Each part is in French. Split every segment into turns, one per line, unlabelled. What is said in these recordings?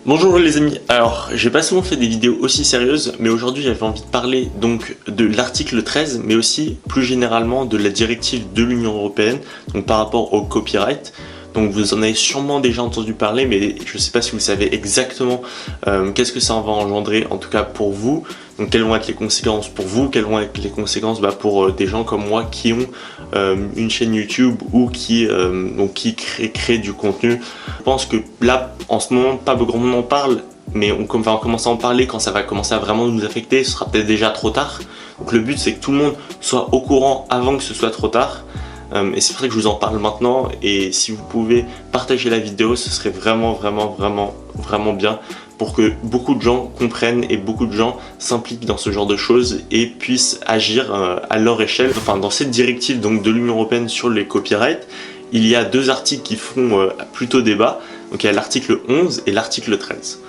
Bonjour les amis, alors j'ai pas souvent fait des vidéos aussi sérieuses, mais aujourd'hui j'avais envie de parler donc de l'article 13, mais aussi plus généralement de la directive de l'Union Européenne, donc par rapport au copyright. Donc vous en avez sûrement déjà entendu parler, mais je sais pas si vous savez exactement qu'est-ce que ça va engendrer, en tout cas pour vous. Donc quelles vont être les conséquences pour vous, quelles vont être les conséquences pour des gens comme moi qui ont une chaîne YouTube ou qui créent du contenu. Je pense que là, en ce moment, pas beaucoup de monde en parle, mais on va commencer à en parler quand ça va commencer à vraiment nous affecter. Ce sera peut-être déjà trop tard. Donc le but, c'est que tout le monde soit au courant avant que ce soit trop tard. Et c'est pour ça que je vous en parle maintenant, et si vous pouvez partager la vidéo, ce serait vraiment bien pour que beaucoup de gens comprennent et beaucoup de gens s'impliquent dans ce genre de choses et puissent agir à leur échelle. Enfin, dans cette directive donc, de l'Union Européenne sur les copyrights, il y a deux articles qui font plutôt débat. Donc il y a l'article 11 et l'article 13.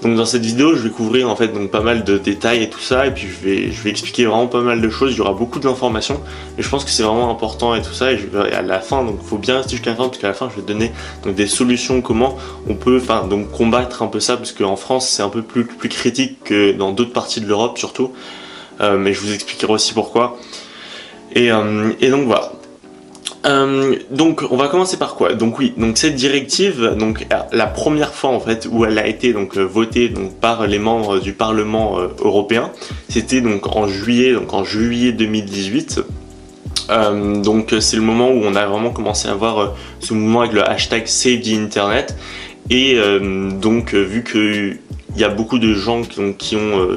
Donc dans cette vidéo, je vais couvrir en fait donc pas mal de détails et tout ça, et puis je vais expliquer vraiment pas mal de choses. Il y aura beaucoup d'informations, et je pense que c'est vraiment important et tout ça. Et je vais à la fin, donc faut bien rester jusqu'à la fin, parce qu'à la fin, je vais donner donc des solutions comment on peut, donc combattre un peu ça, parce qu'en France, c'est un peu plus critique que dans d'autres parties de l'Europe surtout. Mais je vous expliquerai aussi pourquoi. Et donc voilà. Donc on va commencer par quoi? Donc oui, donc cette directive, donc la première fois en fait où elle a été donc votée donc par les membres du Parlement européen, c'était donc en juillet 2018. Donc c'est le moment où on a vraiment commencé à voir ce mouvement avec le hashtag Save the Internet, et vu que il y a beaucoup de gens qui ont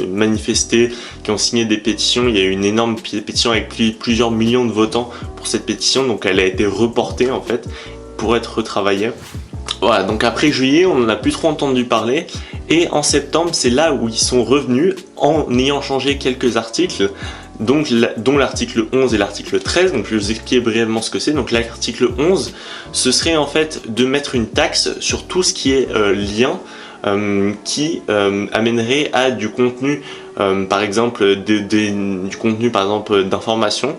manifesté, qui ont signé des pétitions. Il y a eu une énorme pétition avec plusieurs millions de votants pour cette pétition, donc elle a été reportée en fait pour être retravaillée. Voilà, donc après juillet, on n'en a plus trop entendu parler, et en septembre, c'est là où ils sont revenus en ayant changé quelques articles, donc, dont l'article 11 et l'article 13. Donc je vais vous expliquer brièvement ce que c'est. Donc l'article 11, ce serait en fait de mettre une taxe sur tout ce qui est lien, qui amènerait à du contenu, par exemple du contenu par exemple d'information.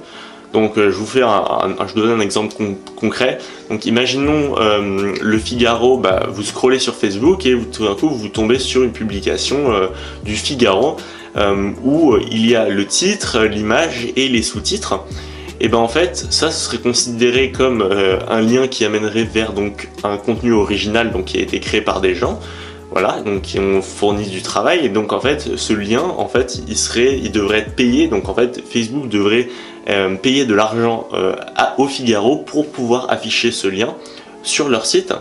Donc je vous donne un exemple concret. Donc imaginons le Figaro, vous scrollez sur Facebook et tout d'un coup vous tombez sur une publication du Figaro où il y a le titre, l'image et les sous-titres. Et en fait ça, ce serait considéré comme un lien qui amènerait vers donc un contenu original, donc qui a été créé par des gens. Voilà, donc qui ont fourni du travail, et donc en fait ce lien en fait il devrait être payé. Donc en fait Facebook devrait payer de l'argent au Figaro pour pouvoir afficher ce lien sur leur site,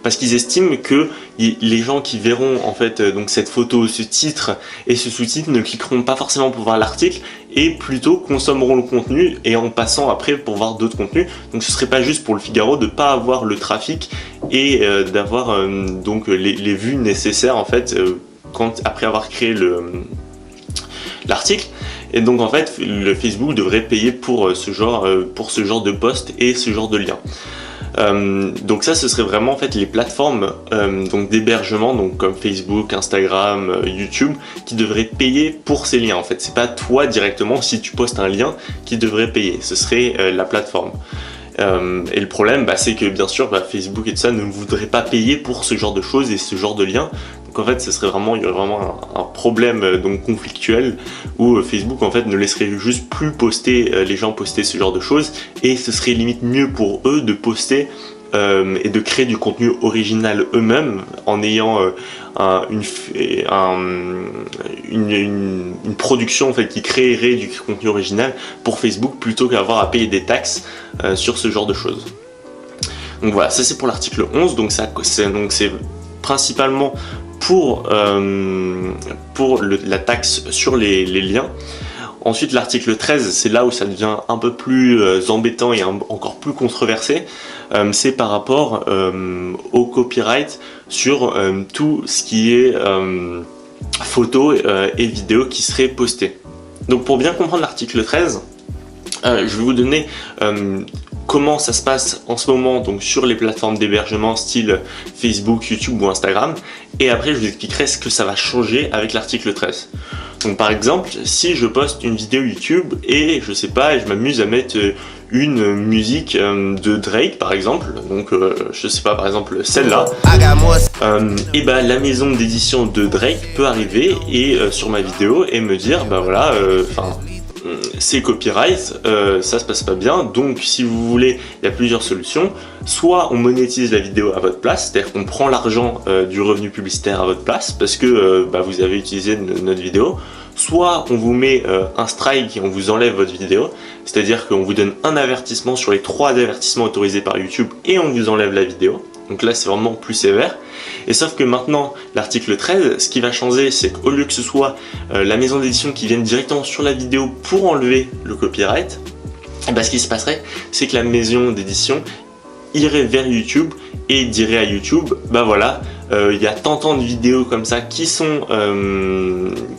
parce qu'ils estiment que les gens qui verront en fait donc cette photo, ce titre et ce sous-titre ne cliqueront pas forcément pour voir l'article, et plutôt consommeront le contenu et en passant après pour voir d'autres contenus. Donc ce serait pas juste pour le Figaro de pas avoir le trafic et d'avoir donc les vues nécessaires en fait après avoir créé l'article. Et donc en fait le Facebook devrait payer pour ce genre de post et ce genre de lien. Donc ça, ce serait vraiment en fait les plateformes donc d'hébergement, donc comme Facebook, Instagram, YouTube, qui devraient payer pour ces liens. En fait, c'est pas toi directement, si tu postes un lien, qui devrait payer, ce serait la plateforme. Et le problème, c'est que bien sûr Facebook et tout ça ne voudraient pas payer pour ce genre de choses et ce genre de liens. Donc en fait il y aurait vraiment un problème donc conflictuel, où Facebook en fait ne laisserait juste plus les gens poster ce genre de choses, et ce serait limite mieux pour eux de poster et de créer du contenu original eux-mêmes, en ayant une production en fait qui créerait du contenu original pour Facebook, plutôt qu'avoir à payer des taxes sur ce genre de choses. Donc voilà, ça c'est pour l'article 11. Donc c'est principalement pour la taxe sur les liens. Ensuite l'article 13, c'est là où ça devient un peu plus embêtant et encore plus controversé. C'est par rapport au copyright sur tout ce qui est photos et vidéos qui seraient postées. Donc pour bien comprendre l'article 13, je vais vous donner comment ça se passe en ce moment donc sur les plateformes d'hébergement style Facebook, YouTube ou Instagram, et après je vous expliquerai ce que ça va changer avec l'article 13. Donc par exemple, si je poste une vidéo YouTube et je sais pas, je m'amuse à mettre une musique de Drake par exemple, donc je sais pas, par exemple celle-là, et bah la maison d'édition de Drake peut arriver et sur ma vidéo et me dire bah voilà, c'est copyright, ça se passe pas bien, donc si vous voulez, il y a plusieurs solutions. Soit on monétise la vidéo à votre place, c'est-à-dire qu'on prend l'argent du revenu publicitaire à votre place parce que vous avez utilisé notre vidéo. Soit on vous met un strike et on vous enlève votre vidéo, c'est-à-dire qu'on vous donne un avertissement sur les 3 avertissements autorisés par YouTube et on vous enlève la vidéo. Donc là c'est vraiment plus sévère. Et sauf que maintenant l'article 13, ce qui va changer, c'est qu'au lieu que ce soit la maison d'édition qui vienne directement sur la vidéo pour enlever le copyright, ce qui se passerait, c'est que la maison d'édition irait vers YouTube et dirait à YouTube, bah voilà, il y a tant de vidéos comme ça qui sont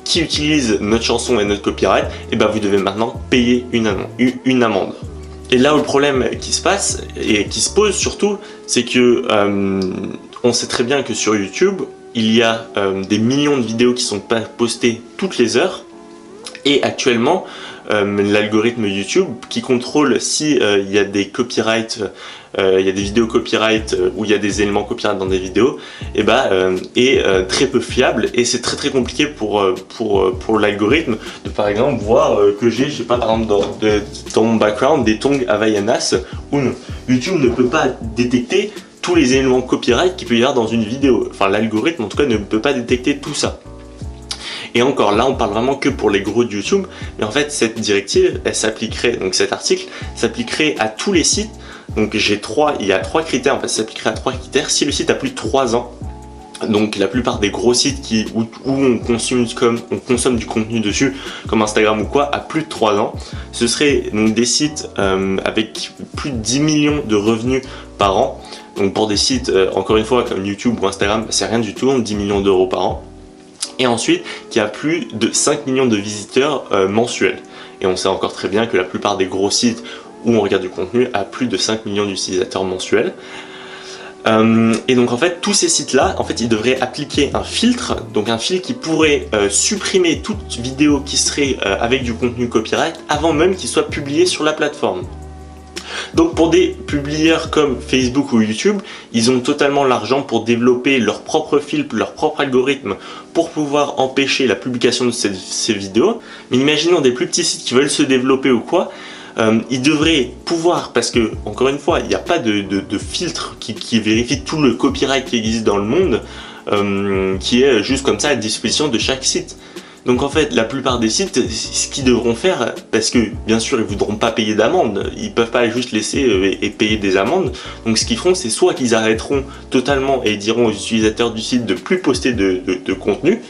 qui utilisent notre chanson et notre copyright, et bah vous devez maintenant payer une amende. Et là où le problème qui se passe et qui se pose surtout, c'est que on sait très bien que sur YouTube, il y a des millions de vidéos qui sont postées toutes les heures, et actuellement l'algorithme YouTube qui contrôle si il y a des copyrights, il y a des vidéos copyright où il y a des éléments copyright dans des vidéos, et est très peu fiable, et c'est très compliqué pour l'algorithme de par exemple voir que j'ai, je sais pas, par exemple dans mon background des tongs Havaianas ou non. YouTube ne peut pas détecter tous les éléments copyright qu'il peut y avoir dans une vidéo, enfin l'algorithme en tout cas ne peut pas détecter tout ça. Et encore là, on parle vraiment que pour les gros de YouTube, mais en fait cette directive, elle s'appliquerait, donc cet article s'appliquerait à tous les sites. Donc il y a 3 critères, en fait, ça s'appliquerait à 3 critères. Si le site a plus de 3 ans, donc la plupart des gros sites où on consomme du contenu dessus, comme Instagram ou quoi, à plus de 3 ans, ce serait donc des sites avec plus de 10 millions de revenus par an. Donc pour des sites, encore une fois, comme YouTube ou Instagram, c'est rien du tout, 10 millions d'euros par an. Et ensuite, qui a plus de 5 millions de visiteurs mensuels. Et on sait encore très bien que la plupart des gros sites où on regarde du contenu a plus de 5 millions d'utilisateurs mensuels. Et donc en fait, tous ces sites-là, en fait, ils devraient appliquer un filtre, donc un filtre qui pourrait supprimer toute vidéo qui serait avec du contenu copyright avant même qu'il soit publié sur la plateforme. Donc pour des publieurs comme Facebook ou YouTube, ils ont totalement l'argent pour développer leur propre filtre, leur propre algorithme pour pouvoir empêcher la publication de ces vidéos. Mais imaginons des plus petits sites qui veulent se développer ou quoi, ils devraient pouvoir, parce que encore une fois, il n'y a pas de filtre qui vérifie tout le copyright qui existe dans le monde, qui est juste comme ça à disposition de chaque site. Donc en fait, la plupart des sites, ce qu'ils devront faire, parce que bien sûr ils voudront pas payer d'amende, ils peuvent pas juste laisser et payer des amendes, donc ce qu'ils feront, c'est soit qu'ils arrêteront totalement et diront aux utilisateurs du site de plus poster de contenu,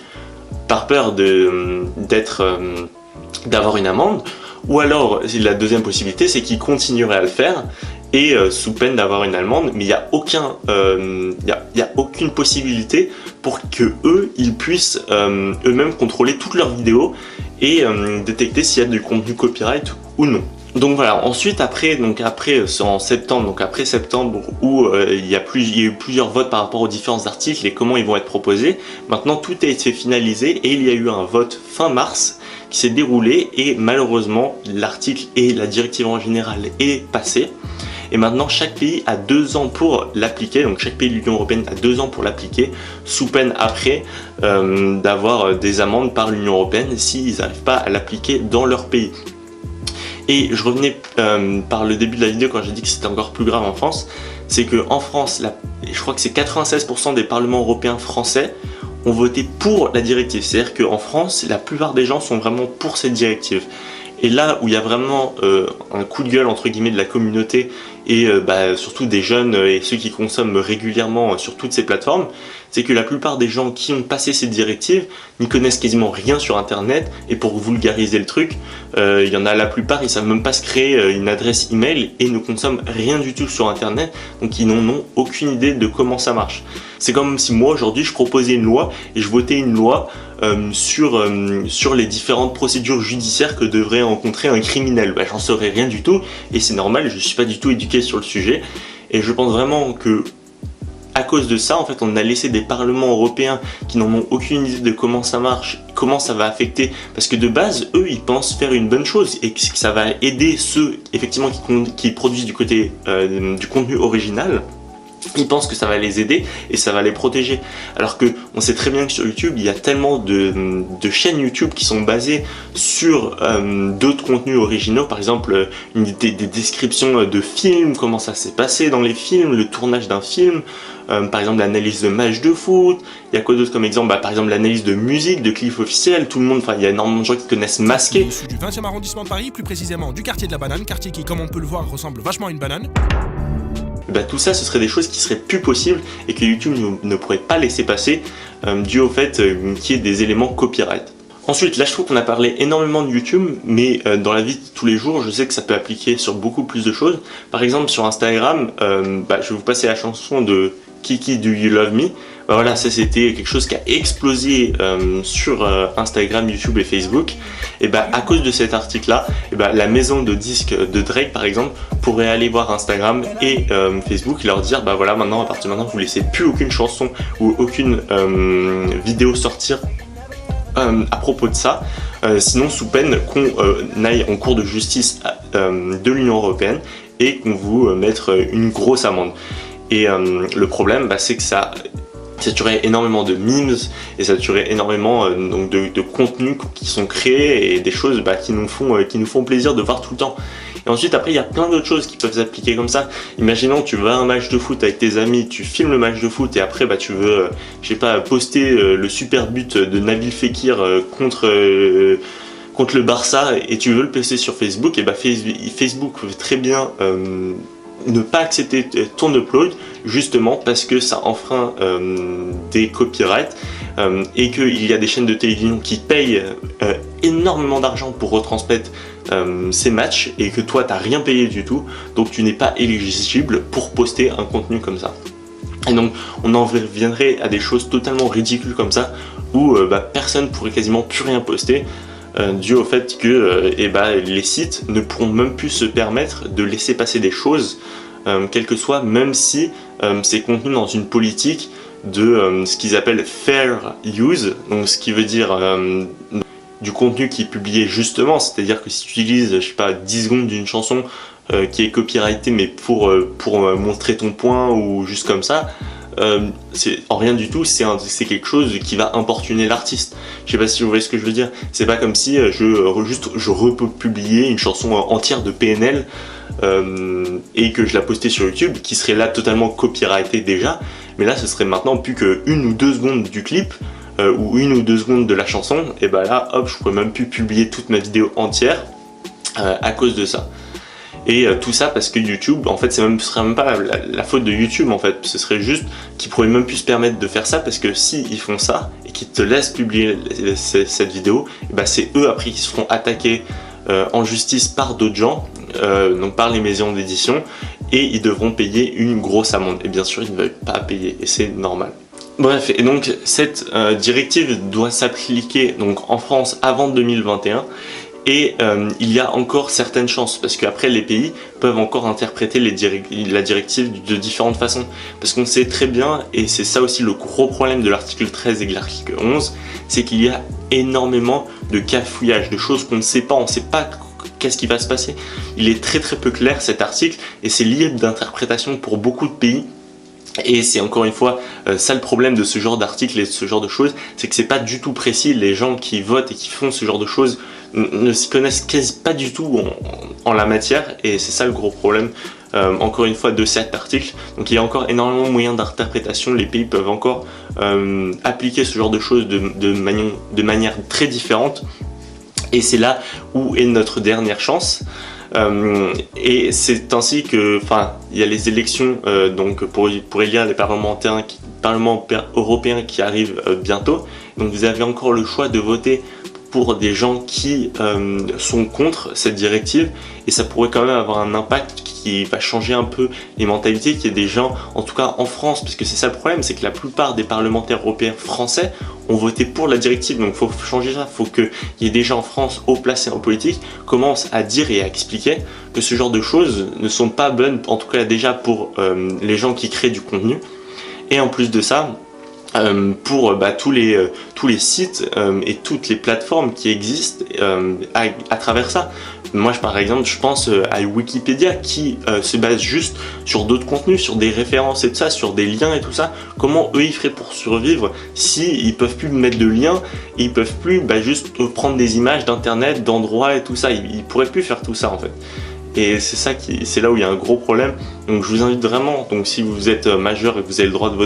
par peur d'avoir une amende, ou alors la deuxième possibilité, c'est qu'ils continueraient à le faire, et sous peine d'avoir une amende, mais il n'y a aucune possibilité pour que ils puissent eux-mêmes contrôler toutes leurs vidéos et détecter s'il y a du contenu copyright ou non. Donc voilà, ensuite après en septembre, donc après septembre où il y a eu plusieurs votes par rapport aux différents articles et comment ils vont être proposés, maintenant tout a été finalisé et il y a eu un vote fin mars qui s'est déroulé et malheureusement l'article et la directive en général est passée. Et maintenant chaque pays a 2 ans pour l'appliquer, donc chaque pays de l'Union Européenne a 2 ans pour l'appliquer, sous peine après d'avoir des amendes par l'Union Européenne s'ils n'arrivent pas à l'appliquer dans leur pays. Et je revenais par le début de la vidéo quand j'ai dit que c'était encore plus grave en France, c'est qu'en France, je crois que c'est 96% des parlements européens français ont voté pour la directive. C'est-à-dire qu'en France, la plupart des gens sont vraiment pour cette directive. Et là où il y a vraiment un coup de gueule entre guillemets de la communauté et surtout des jeunes et ceux qui consomment régulièrement sur toutes ces plateformes, c'est que la plupart des gens qui ont passé ces directives n'y connaissent quasiment rien sur internet, et pour vulgariser le truc, il y en a la plupart, ils savent même pas se créer une adresse email et ne consomment rien du tout sur internet, donc ils n'en ont aucune idée de comment ça marche. C'est comme si moi aujourd'hui je proposais une loi et je votais une loi sur les différentes procédures judiciaires que devrait rencontrer un criminel. J'en saurais rien du tout et c'est normal, je suis pas du tout éduqué sur le sujet, et je pense vraiment que à cause de ça, en fait, on a laissé des parlements européens qui n'en ont aucune idée de comment ça marche, comment ça va affecter, parce que de base, eux, ils pensent faire une bonne chose et que ça va aider ceux, effectivement, qui produisent du contenu original. Ils pensent que ça va les aider et ça va les protéger. Alors que on sait très bien que sur YouTube, il y a tellement de chaînes YouTube qui sont basées sur d'autres contenus originaux. Par exemple, des descriptions de films, comment ça s'est passé dans les films, le tournage d'un film. Par exemple, l'analyse de matchs de foot. Il y a quoi d'autre comme exemple? Par exemple, l'analyse de musique, de clips officiels. Tout le monde, il y a énormément de gens qui connaissent Masqué.
Au-dessus du 20e arrondissement de Paris, plus précisément du quartier de la Banane, quartier qui, comme on peut le voir, ressemble vachement à une banane.
Tout ça, ce serait des choses qui seraient plus possibles et que YouTube ne pourrait pas laisser passer dû au fait qu'il y ait des éléments copyright. Ensuite, là je trouve qu'on a parlé énormément de YouTube, mais dans la vie de tous les jours, je sais que ça peut appliquer sur beaucoup plus de choses. Par exemple, sur Instagram, je vais vous passer la chanson de Kiki Do You Love Me. Voilà, ça c'était quelque chose qui a explosé sur Instagram, YouTube et Facebook. Et à cause de cet article-là, la maison de disques de Drake par exemple pourrait aller voir Instagram et Facebook et leur dire voilà, maintenant à partir de maintenant vous laissez plus aucune chanson ou aucune vidéo sortir à propos de ça, sinon sous peine qu'on aille en cours de justice de l'Union Européenne et qu'on vous mette une grosse amende. Et le problème c'est que ça tuerait énormément de memes et ça tuerait énormément donc de contenus qui sont créés et des choses qui nous font plaisir de voir tout le temps. Et ensuite après il y a plein d'autres choses qui peuvent s'appliquer comme ça. Imaginons tu vas à un match de foot avec tes amis, tu filmes le match de foot et après tu veux je sais pas poster le super but de Nabil Fekir contre le Barça et tu veux le poster sur Facebook, et Facebook veut très bien ne pas accepter ton upload justement parce que ça enfreint des copyrights et qu'il y a des chaînes de télévision qui payent énormément d'argent pour retransmettre ces matchs et que toi t'as rien payé du tout, donc tu n'es pas éligible pour poster un contenu comme ça. Et donc on en reviendrait à des choses totalement ridicules comme ça où personne pourrait quasiment plus rien poster dû au fait que les sites ne pourront même plus se permettre de laisser passer des choses quel que soit, même si c'est contenu dans une politique de ce qu'ils appellent fair use, donc ce qui veut dire du contenu qui est publié justement, c'est-à-dire que si tu utilises je sais pas 10 secondes d'une chanson qui est copyrightée mais pour montrer ton point ou juste comme ça, c'est en rien du tout, c'est quelque chose qui va importuner l'artiste. Je sais pas si vous voyez ce que je veux dire. C'est pas comme si je republiais une chanson entière de PNL et que je la postais sur YouTube, qui serait là totalement copyrightée déjà, mais là ce serait maintenant plus que 1 ou 2 secondes du clip ou 1 ou 2 secondes de la chanson, et là hop, je pourrais même plus publier toute ma vidéo entière à cause de ça. Et tout ça parce que YouTube, en fait, ce serait même pas la faute de YouTube en fait, ce serait juste qu'ils pourraient même plus se permettre de faire ça, parce que si ils font ça et qu'ils te laissent publier cette vidéo, c'est eux après qui se feront attaquer en justice par d'autres gens, donc par les maisons d'édition, et ils devront payer une grosse amende. Et bien sûr, ils ne veulent pas payer et c'est normal. Bref, et donc cette directive doit s'appliquer donc en France avant 2021. Et il y a encore certaines chances, parce qu'après les pays peuvent encore interpréter la directive de différentes façons. Parce qu'on sait très bien, et c'est ça aussi le gros problème de l'article 13 et de l'article 11, c'est qu'il y a énormément de cafouillage, de choses qu'on ne sait pas, on ne sait pas qu'est-ce qui va se passer. Il est très peu clair cet article, et c'est libre d'interprétation pour beaucoup de pays. Et c'est encore une fois ça le problème de ce genre d'article et de ce genre de choses, c'est que c'est pas du tout précis. Les gens qui votent et qui font ce genre de choses ne s'y connaissent quasi pas du tout en la matière, et c'est ça le gros problème encore une fois de cet article. Donc il y a encore énormément de moyens d'interprétation, les pays peuvent encore appliquer ce genre de choses de manière très différente, et c'est là où est notre dernière chance. Et c'est ainsi que, il y a les élections donc pour élire les parlementaires européens qui arrivent bientôt. Donc vous avez encore le choix de voter pour des gens qui sont contre cette directive, et ça pourrait quand même avoir un impact qui va changer un peu les mentalités, qu'il y ait des gens, en tout cas en France, parce que c'est ça le problème, c'est que la plupart des parlementaires européens français ont voté pour la directive, donc il faut changer ça, il faut qu'il y ait des gens en France haut placés en politique commencent à dire et à expliquer que ce genre de choses ne sont pas bonnes, en tout cas déjà pour les gens qui créent du contenu. Et en plus de ça, pour tous les sites et toutes les plateformes qui existent à travers ça. Moi par exemple je pense à Wikipédia qui se base juste sur d'autres contenus, sur des références et tout ça, sur des liens et tout ça. Comment eux ils feraient pour survivre si ils peuvent plus mettre de liens, et ils peuvent plus juste prendre des images d'internet, d'endroits et tout ça, ils pourraient plus faire tout ça en fait. Et c'est là où il y a un gros problème. Donc je vous invite vraiment, donc si vous êtes majeur et que vous avez le droit de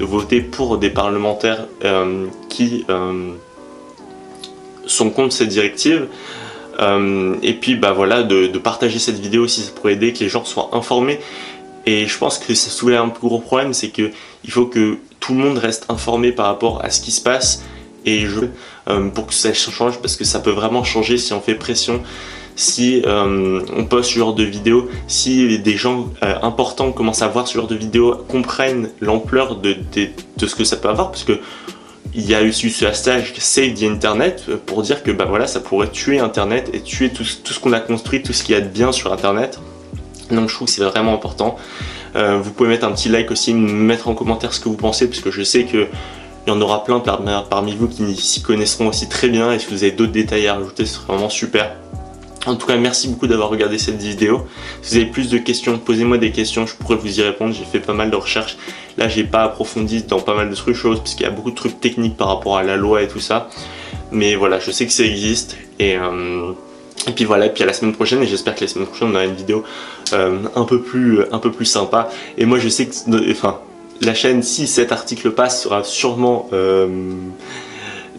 voter pour des parlementaires qui sont contre cette directive. Et puis voilà, de partager cette vidéo si ça pourrait aider, que les gens soient informés. Et je pense que ça soulève un plus gros problème, c'est que il faut que tout le monde reste informé par rapport à ce qui se passe. Et pour que ça change, parce que ça peut vraiment changer si on fait pression. Si on poste ce genre de vidéo, si des gens importants commencent à voir ce genre de vidéo, comprennent l'ampleur de ce que ça peut avoir, parce que il y a eu ce hashtag Save the Internet pour dire que voilà, ça pourrait tuer Internet et tuer tout ce qu'on a construit, tout ce qu'il y a de bien sur Internet. Donc je trouve que c'est vraiment important. Vous pouvez mettre un petit like aussi, mettre en commentaire ce que vous pensez, parce que je sais que il y en aura plein parmi vous qui s'y connaîtront aussi très bien, et si vous avez d'autres détails à rajouter, ce serait vraiment super. En tout cas, merci beaucoup d'avoir regardé cette vidéo. Si vous avez plus de questions, posez-moi des questions, je pourrais vous y répondre. J'ai fait pas mal de recherches. Là, j'ai pas approfondi dans pas mal de choses, parce qu'il y a beaucoup de trucs techniques par rapport à la loi et tout ça. Mais voilà, je sais que ça existe. Et puis voilà, et puis à la semaine prochaine, et j'espère que la semaine prochaine, on aura une vidéo un peu plus sympa. Et moi, je sais que, la chaîne, si cet article passe, sera sûrement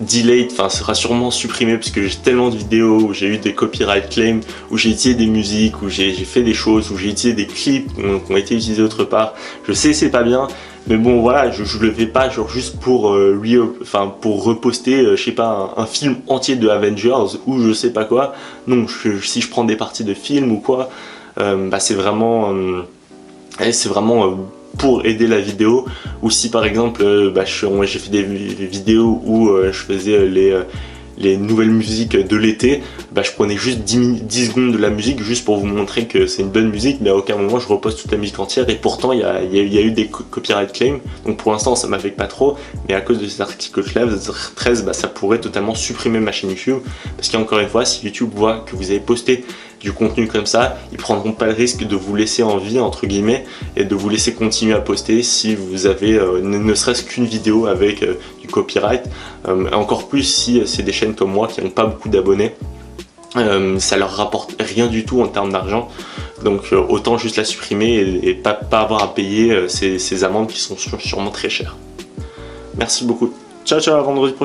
delayed, sera sûrement supprimé, parce que j'ai tellement de vidéos où j'ai eu des copyright claims, où j'ai utilisé des musiques, où j'ai fait des choses, où j'ai utilisé des clips qui ont été utilisés autre part. Je sais c'est pas bien, mais bon voilà, je le fais pas genre juste pour pour reposter, je sais pas, un film entier de Avengers ou je sais pas quoi. Non, si je prends des parties de films ou quoi, c'est vraiment pour aider la vidéo. Ou si par exemple j'ai fait des vidéos où je faisais les nouvelles musiques de l'été, je prenais juste 10 secondes de la musique juste pour vous montrer que c'est une bonne musique, mais à aucun moment je repose toute la musique entière, et pourtant il y a eu des copyright claims. Donc pour l'instant ça m'affecte pas trop, mais à cause de cet article 13, ça pourrait totalement supprimer ma chaîne YouTube, parce qu'encore une fois, si YouTube voit que vous avez posté du contenu comme ça, ils prendront pas le risque de vous laisser en vie entre guillemets, et de vous laisser continuer à poster si vous avez ne serait-ce qu'une vidéo avec du copyright. Encore plus si c'est des chaînes comme moi qui n'ont pas beaucoup d'abonnés, ça leur rapporte rien du tout en termes d'argent. Donc autant juste la supprimer et pas avoir à payer ces amendes qui sont sûrement très chères. Merci beaucoup. Ciao ciao, à vendredi prochain.